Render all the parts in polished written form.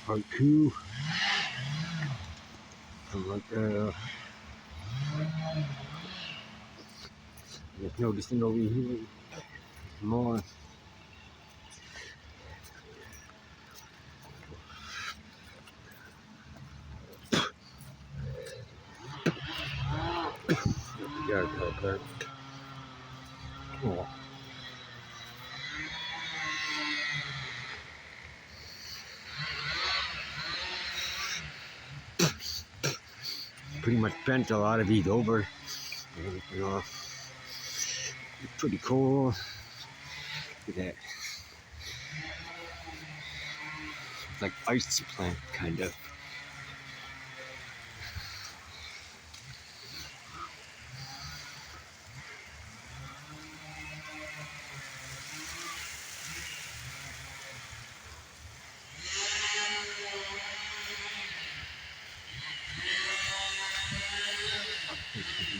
Part two. I'm like, just noticing over here more. Yard car. Cool. Pretty much bent a lot of these over. You know, pretty cool. Look at that. It's like ice plant, kind of.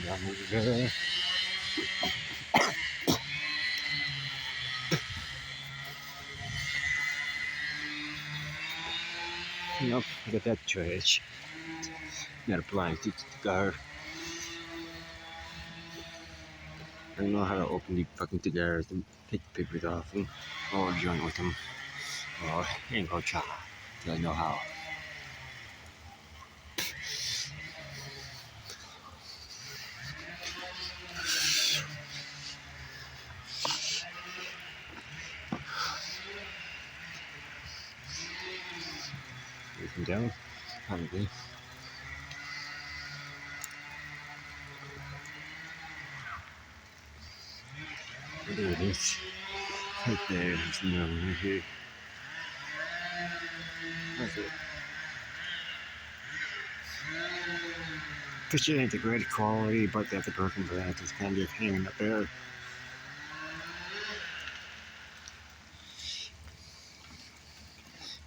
Down over there. Yep, look at that trash. Got a blind to the car. I don't know how to open the fucking cigars and take the papers off them or join with them. Or ain't gonna try till I know how. Listen down, probably. There it is. Right there. There's no one here. That's it. Picture ain't the great quality, but that's a broken branch. It's kind of hanging up there.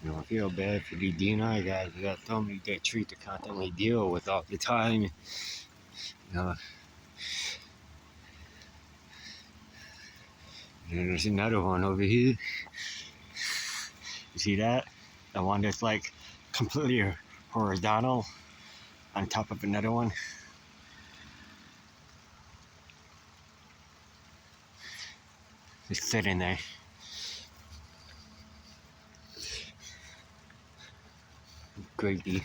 You know, I feel bad for the DNI guys. You got so many that treat to constantly deal with all the time. You know, and there's another one over here. You see that? The one that's like completely horizontal on top of another one. Just sitting there. Crazy.